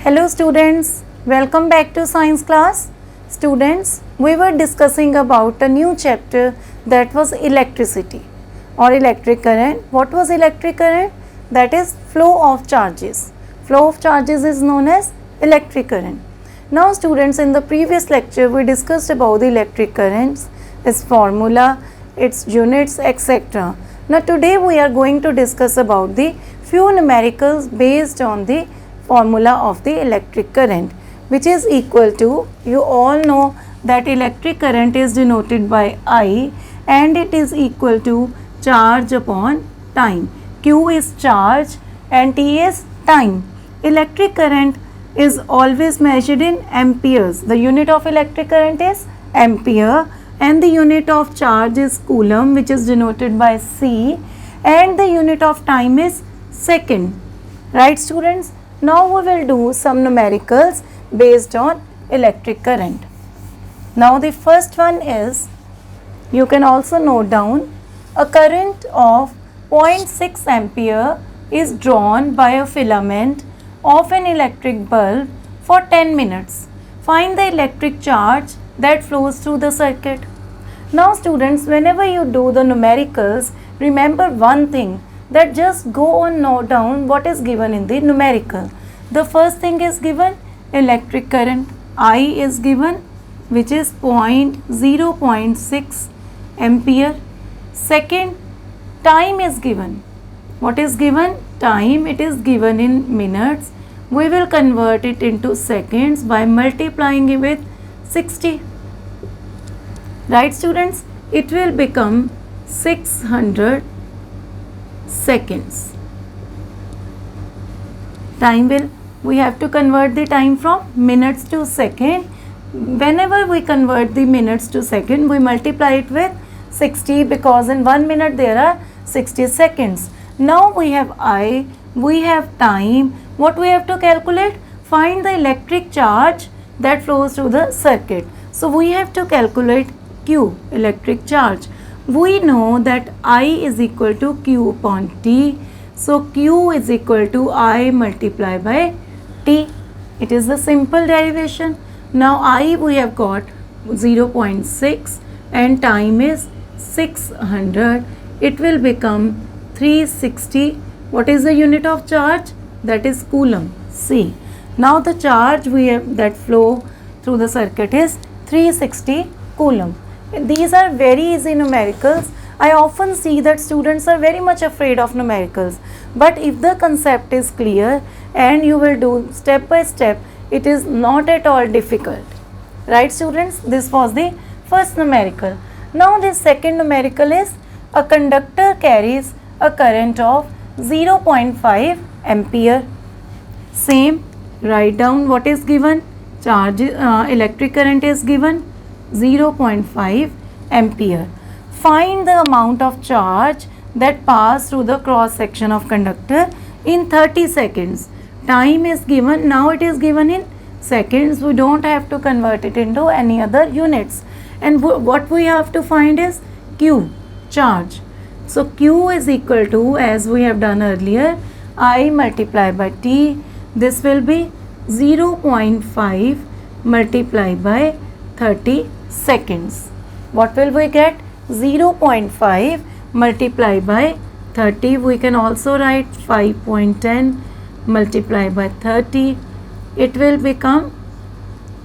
Hello students, welcome back to science class. Students, we were discussing about a new chapter that was electricity or electric current. What was electric current? That is flow of charges. Flow of charges is known as electric current. Now students, in the previous lecture we discussed about the electric currents, its formula, its units, etc. Now today we are going to discuss about the few numericals based on the formula of the electric current, which is equal to, you all know that electric current is denoted by I and it is equal to charge upon time. Q is charge and T is time. Electric current is always measured in amperes. The unit of electric current is ampere and the unit of charge is coulomb, which is denoted by C, and the unit of time is second. Right students? Now we will do some numericals based on electric current. Now the first one is, you can also note down, a current of 0.6 ampere is drawn by a filament of an electric bulb for 10 minutes. Find the electric charge that flows through the circuit. Now students, whenever you do the numericals, remember one thing, that just go and note down what is given in the numerical. The first thing is given electric current, I is given, which is 0.6 ampere. Second, time is given. What is given? Time, it is given in minutes. We will convert it into seconds by multiplying it with 60. Right students? It will become 600 seconds. Time will, we have to convert the time from minutes to second. Whenever we convert the minutes to second, we multiply it with 60 because in 1 minute there are 60 seconds. Now we have I, we have time. What we have to calculate? Find the electric charge that flows through the circuit. So we have to calculate Q, electric charge. We know that I is equal to Q upon T. So Q is equal to I multiplied by T. It is the simple derivation. Now I we have got 0.6 and time is 600. It will become 360. What is the unit of charge? That is coulomb, C. Now the charge we have that flow through the circuit is 360 coulomb. These are very easy numericals. I often see that students are very much afraid of numericals. But if the concept is clear and you will do step by step, it is not at all difficult. Right students? This was the first numerical. Now the second numerical is, a conductor carries a current of 0.5 ampere. Same, write down what is given. Charge, electric current is given 0.5 ampere. Find the amount of charge that pass through the cross section of conductor in 30 seconds. Time is given, now it is given in seconds. We don't have to convert it into any other units. And what we have to find is Q, charge. So Q is equal to, as we have done earlier, I multiplied by T. This will be 0.5 multiplied by 30 seconds. What will we get? 0.5 multiplied by 30. We can also write 5.10 multiplied by 30. It will become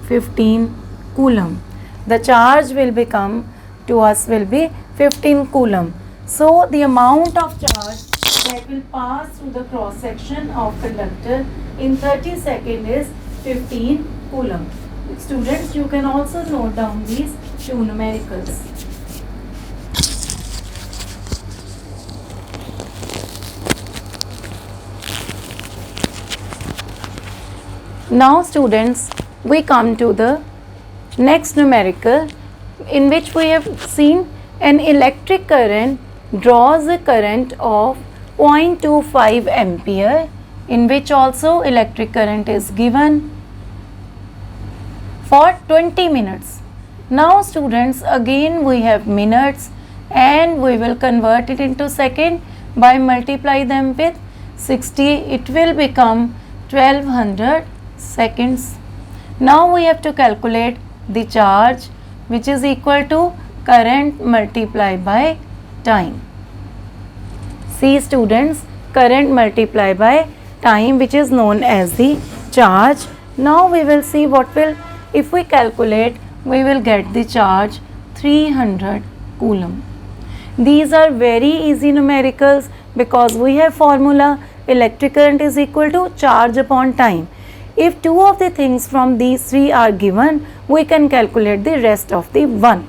15 coulomb. The charge will become, to us will be 15 coulomb. So the amount of charge that will pass through the cross section of conductor in 30 seconds is 15 coulomb. Students, you can also note down these two numericals. Now students, we come to the next numerical, in which we have seen an electric current draws a current of 0.25 ampere, in which also electric current is given for 20 minutes. Now students, again we have minutes and we will convert it into second by multiply them with 60. It will become 1200 seconds. Now we have to calculate the charge, which is equal to current multiplied by time. See students, current multiplied by time, which is known as the charge. Now we will see what will, if we calculate, we will get the charge 300 coulomb. These are very easy numericals because we have formula electric current is equal to charge upon time. If two of the things from these three are given, we can calculate the rest of the one.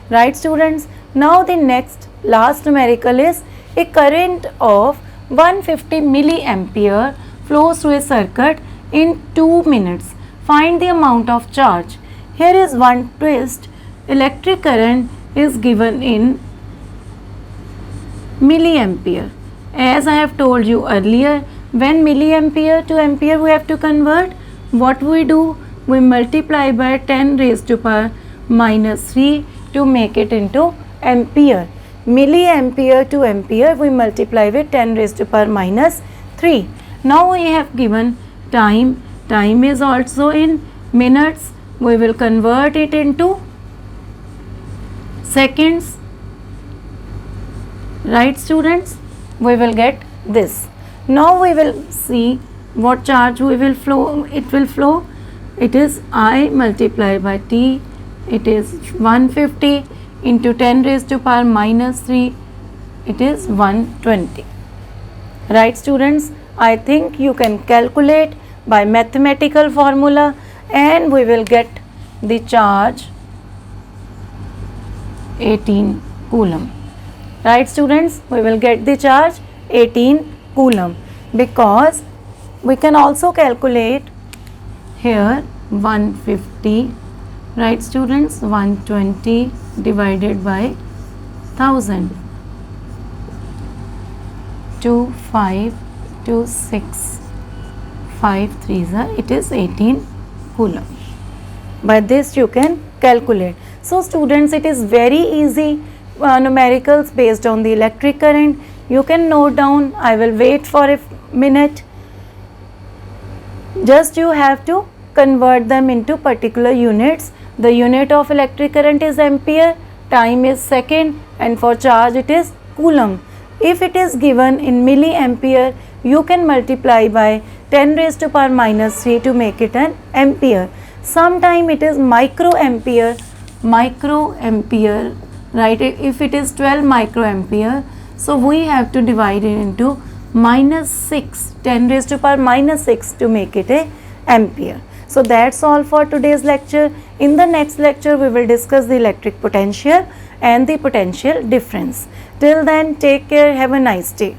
Right students? Now the next last numerical is a current of 150 milliampere flows through a circuit in 2 minutes. Find the amount of charge. Here is one twist. Electric current is given in milliampere. As I have told you earlier, when milliampere to ampere we have to convert, what we do? We multiply by 10 raised to power minus 3 to make it into ampere. Milliampere to ampere we multiply with 10 raised to power minus 3. Now we have given time. Time is also in minutes. We will convert it into seconds. Right students? We will get this. Now we will see what charge we will flow. It will flow. It is I multiplied by T. It is 150 into 10 raised to power minus 3. It is 120. Right students? I think you can calculate by mathematical formula and we will get the charge 18 coulomb. Right students? We will get the charge 18 coulomb because we can also calculate here 150. Right students? 120 divided by 1000. 2, 5, 2, 6, 5, 3s are, it is 18 coulomb. By this you can calculate. So students, it is very easy numericals based on the electric current. You can note down. I will wait for a minute. Just you have to convert them into particular units. The unit of electric current is ampere, time is second, and for charge it is coulomb. If it is given in milliampere, you can multiply by 10 raised to power minus 3 to make it an ampere. Sometime it is microampere, right? If it is 12 microampere, so we have to divide it into minus 6, 10 raised to power minus 6 to make it a ampere. So that's all for today's lecture. In the next lecture, we will discuss the electric potential and the potential difference. Till then, take care. Have a nice day.